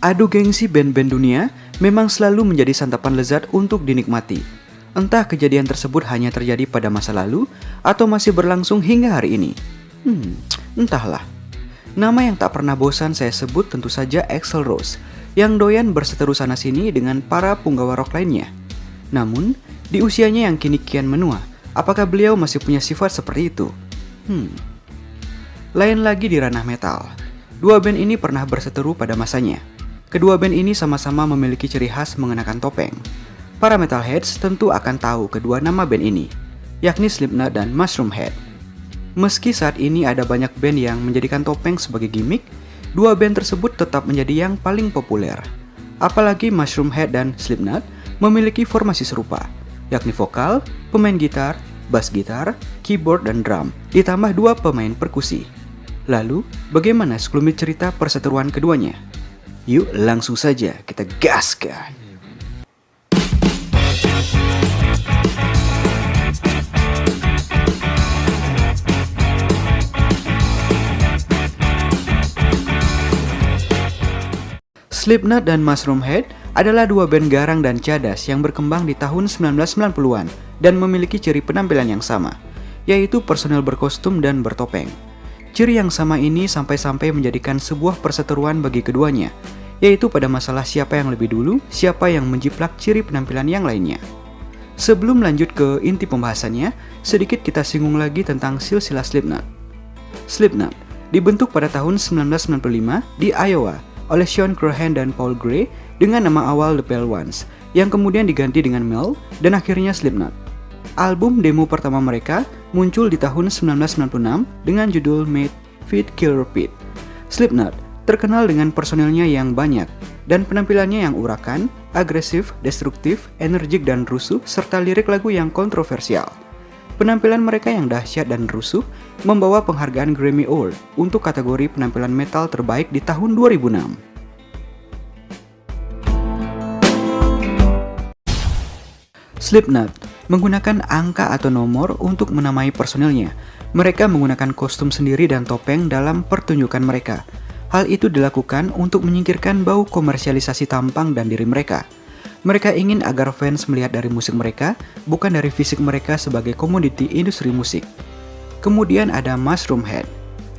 Adu gengsi band-band dunia memang selalu menjadi santapan lezat untuk dinikmati. Entah kejadian tersebut hanya terjadi pada masa lalu atau masih berlangsung hingga hari ini. Entahlah. Nama yang tak pernah bosan saya sebut tentu saja Axl Rose, yang doyan berseteru sana-sini dengan para punggawa rock lainnya. Namun, di usianya yang kini kian menua, apakah beliau masih punya sifat seperti itu? Lain lagi di ranah metal. Dua band ini pernah berseteru pada masanya. Kedua band ini sama-sama memiliki ciri khas mengenakan topeng. Para metalheads tentu akan tahu kedua nama band ini, yakni Slipknot dan Mushroomhead. Meski saat ini ada banyak band yang menjadikan topeng sebagai gimmick, dua band tersebut tetap menjadi yang paling populer. Apalagi Mushroomhead dan Slipknot memiliki formasi serupa, yakni vokal, pemain gitar, bass gitar, keyboard dan drum, ditambah dua pemain perkusi. Lalu, bagaimana sekelumit cerita perseteruan keduanya? Yuk langsung saja kita gaskan. Slipknot dan Mushroomhead adalah dua band garang dan cadas yang berkembang di tahun 1990-an dan memiliki ciri penampilan yang sama, yaitu personel berkostum dan bertopeng. Ciri yang sama ini sampai-sampai menjadikan sebuah perseteruan bagi keduanya, yaitu pada masalah siapa yang lebih dulu, siapa yang menjiplak ciri penampilan yang lainnya. Sebelum lanjut ke inti pembahasannya, sedikit kita singgung lagi tentang silsilah Slipknot. Slipknot dibentuk pada tahun 1995 di Iowa oleh Sean Crahan dan Paul Gray dengan nama awal The Pale Ones, yang kemudian diganti dengan Mel dan akhirnya Slipknot. Album demo pertama mereka muncul di tahun 1996 dengan judul Made, Feed, Kill, Repeat. Slipknot terkenal dengan personilnya yang banyak dan penampilannya yang urakan, agresif, destruktif, energik dan rusuh serta lirik lagu yang kontroversial. Penampilan mereka yang dahsyat dan rusuh membawa penghargaan Grammy Award untuk kategori penampilan metal terbaik di tahun 2006. Slipknot menggunakan angka atau nomor untuk menamai personilnya. Mereka menggunakan kostum sendiri dan topeng dalam pertunjukan mereka. Hal itu dilakukan untuk menyingkirkan bau komersialisasi tampang dan diri mereka. Mereka ingin agar fans melihat dari musik mereka, bukan dari fisik mereka sebagai komoditi industri musik. Kemudian ada Mushroomhead.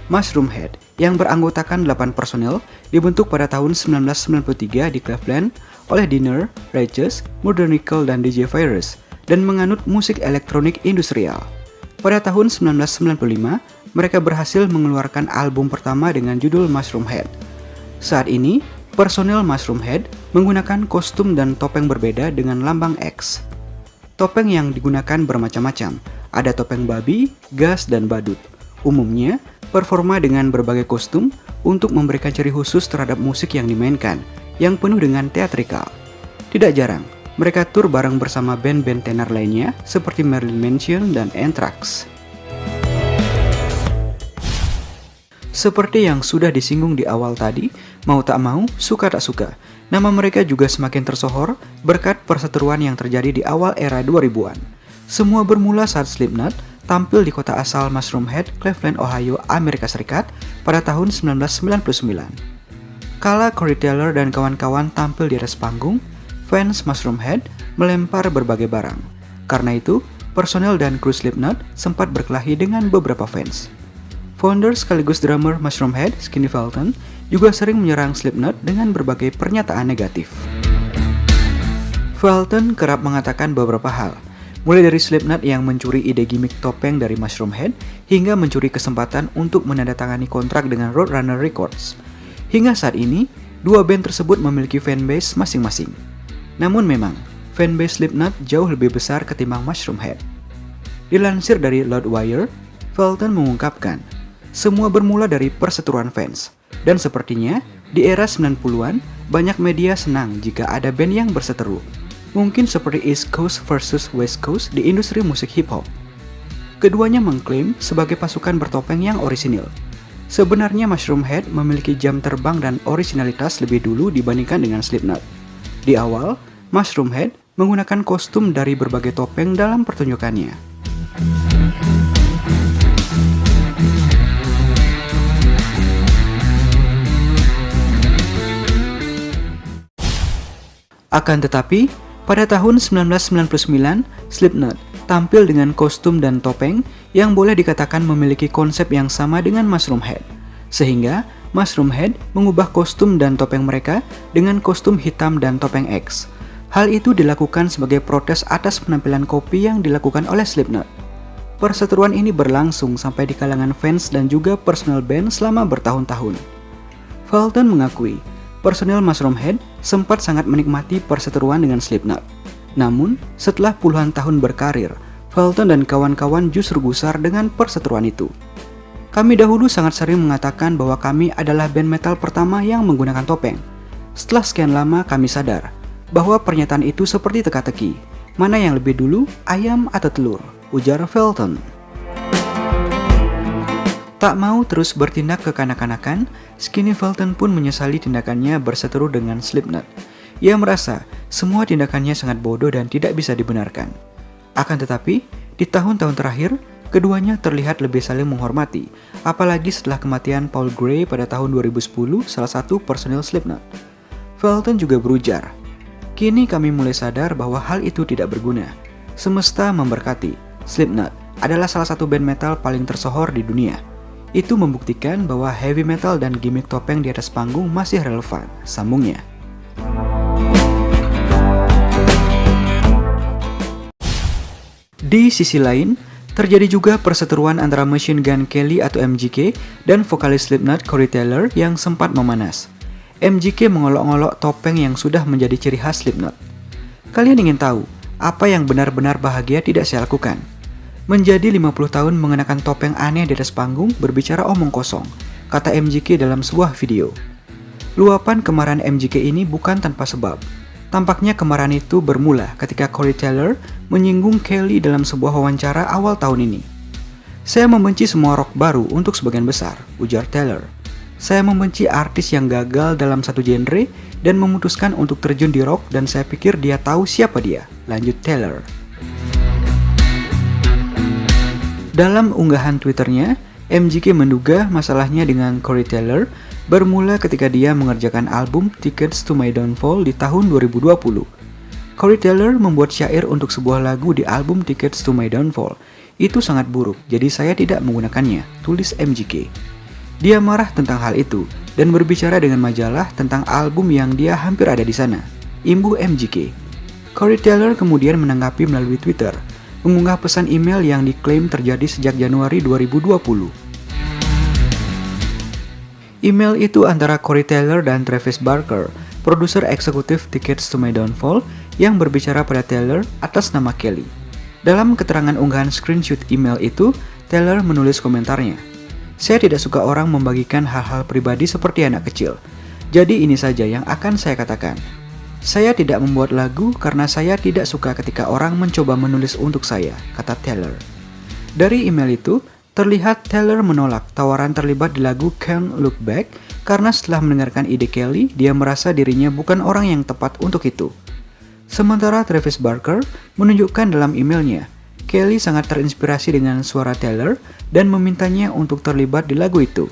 Mushroomhead yang beranggotakan 8 personel dibentuk pada tahun 1993 di Cleveland oleh Dinner, Righteous, Murder Nickel, dan DJ Virus dan menganut musik elektronik industrial. Pada tahun 1995, mereka berhasil mengeluarkan album pertama dengan judul Mushroomhead. Saat ini, personel Mushroomhead menggunakan kostum dan topeng berbeda dengan lambang X. Topeng yang digunakan bermacam-macam, ada topeng babi, gas, dan badut. Umumnya, performa dengan berbagai kostum untuk memberikan ciri khusus terhadap musik yang dimainkan, yang penuh dengan teatrikal. Tidak jarang, mereka tur bareng bersama band-band tenar lainnya seperti Marilyn Manson dan Anthrax. Seperti yang sudah disinggung di awal tadi, mau tak mau, suka tak suka, nama mereka juga semakin tersohor berkat perseteruan yang terjadi di awal era 2000-an. Semua bermula saat Slipknot tampil di kota asal Mushroomhead, Cleveland, Ohio, Amerika Serikat pada tahun 1999. Kala Corey Taylor dan kawan-kawan tampil di atas panggung, fans Mushroomhead melempar berbagai barang. Karena itu, personel dan kru Slipknot sempat berkelahi dengan beberapa fans. Founder sekaligus drummer Mushroomhead, Skinny Felton, juga sering menyerang Slipknot dengan berbagai pernyataan negatif. Felton kerap mengatakan beberapa hal, mulai dari Slipknot yang mencuri ide gimmick topeng dari Mushroomhead, hingga mencuri kesempatan untuk menandatangani kontrak dengan Roadrunner Records. Hingga saat ini, dua band tersebut memiliki fanbase masing-masing. Namun memang, fanbase Slipknot jauh lebih besar ketimbang Mushroomhead. Dilansir dari Loudwire, Felton mengungkapkan, semua bermula dari perseteruan fans. Dan sepertinya, di era 90-an, banyak media senang jika ada band yang berseteru. Mungkin seperti East Coast versus West Coast di industri musik hip-hop. Keduanya mengklaim sebagai pasukan bertopeng yang orisinil. Sebenarnya Mushroomhead memiliki jam terbang dan orisinalitas lebih dulu dibandingkan dengan Slipknot. Di awal, Mushroomhead menggunakan kostum dari berbagai topeng dalam pertunjukannya. Akan tetapi, pada tahun 1999, Slipknot tampil dengan kostum dan topeng yang boleh dikatakan memiliki konsep yang sama dengan Mushroom Head. Sehingga, Mushroom Head mengubah kostum dan topeng mereka dengan kostum hitam dan topeng X. Hal itu dilakukan sebagai protes atas penampilan kopi yang dilakukan oleh Slipknot. Perseteruan ini berlangsung sampai di kalangan fans dan juga personel band selama bertahun-tahun. Felton mengakui, personel Mushroom Head sempat sangat menikmati perseteruan dengan Slipknot. Namun, setelah puluhan tahun berkarir, Felton dan kawan-kawan justru gusar dengan perseteruan itu. Kami dahulu sangat sering mengatakan bahwa kami adalah band metal pertama yang menggunakan topeng. Setelah sekian lama kami sadar bahwa pernyataan itu seperti teka-teki. Mana yang lebih dulu, ayam atau telur? Ujar Felton. Tak mau terus bertindak kekanak-kanakan, Skinny Felton pun menyesali tindakannya berseteru dengan Slipknot. Ia merasa semua tindakannya sangat bodoh dan tidak bisa dibenarkan. Akan tetapi, di tahun-tahun terakhir, keduanya terlihat lebih saling menghormati, apalagi setelah kematian Paul Gray pada tahun 2010, salah satu personil Slipknot. Felton juga berujar, "Kini kami mulai sadar bahwa hal itu tidak berguna. Semesta memberkati. Slipknot adalah salah satu band metal paling tersohor di dunia. Itu membuktikan bahwa heavy metal dan gimmick topeng di atas panggung masih relevan," sambungnya. Di sisi lain, terjadi juga perseteruan antara Machine Gun Kelly atau MGK dan vokalis Slipknot Corey Taylor yang sempat memanas. MGK mengolok-olok topeng yang sudah menjadi ciri khas Slipknot. Kalian ingin tahu apa yang benar-benar bahagia tidak saya lakukan? Menjadi 50 tahun mengenakan topeng aneh di atas panggung berbicara omong kosong, kata MGK dalam sebuah video. Luapan kemarahan MGK ini bukan tanpa sebab. Tampaknya kemarahan itu bermula ketika Corey Taylor menyinggung Kelly dalam sebuah wawancara awal tahun ini. "Saya membenci semua rock baru untuk sebagian besar," ujar Taylor. "Saya membenci artis yang gagal dalam satu genre dan memutuskan untuk terjun di rock dan saya pikir dia tahu siapa dia," lanjut Taylor. Dalam unggahan Twitternya, MGK menduga masalahnya dengan Corey Taylor bermula ketika dia mengerjakan album Tickets to My Downfall di tahun 2020. Corey Taylor membuat syair untuk sebuah lagu di album Tickets to My Downfall. "Itu sangat buruk, jadi saya tidak menggunakannya," tulis MGK. Dia marah tentang hal itu dan berbicara dengan majalah tentang album yang dia hampir ada di sana, imbuh MGK. Corey Taylor kemudian menanggapi melalui Twitter, mengunggah pesan email yang diklaim terjadi sejak Januari 2020. Email itu antara Corey Taylor dan Travis Barker, produser eksekutif Tickets to My Downfall, yang berbicara pada Taylor atas nama Kelly. Dalam keterangan unggahan screenshot email itu, Taylor menulis komentarnya, "Saya tidak suka orang membagikan hal-hal pribadi seperti anak kecil. Jadi ini saja yang akan saya katakan. Saya tidak membuat lagu karena saya tidak suka ketika orang mencoba menulis untuk saya," kata Taylor. Dari email itu, terlihat Taylor menolak tawaran terlibat di lagu Can't Look Back karena setelah mendengarkan ide Kelly, dia merasa dirinya bukan orang yang tepat untuk itu. Sementara Travis Barker menunjukkan dalam emailnya, Kelly sangat terinspirasi dengan suara Taylor dan memintanya untuk terlibat di lagu itu.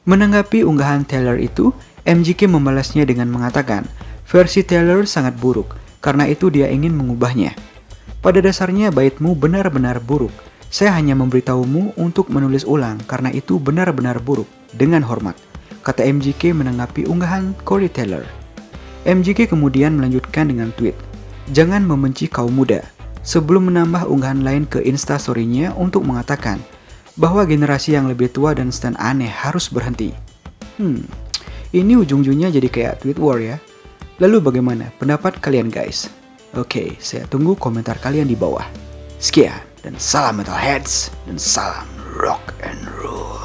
Menanggapi unggahan Taylor itu, MGK membalasnya dengan mengatakan, versi Taylor sangat buruk, karena itu dia ingin mengubahnya. "Pada dasarnya baitmu benar-benar buruk. Saya hanya memberitahumu untuk menulis ulang karena itu benar-benar buruk, dengan hormat," kata MGK menanggapi unggahan Corey Taylor. MGK kemudian melanjutkan dengan tweet, "Jangan membenci kaum muda," sebelum menambah unggahan lain ke Instastory-nya untuk mengatakan bahwa generasi yang lebih tua dan stand aneh harus berhenti. Ini ujung-ujungnya jadi kayak tweet war ya. Lalu bagaimana pendapat kalian guys? Oke, saya tunggu komentar kalian di bawah. Sekian, dan salam Metalheads, dan salam rock and roll.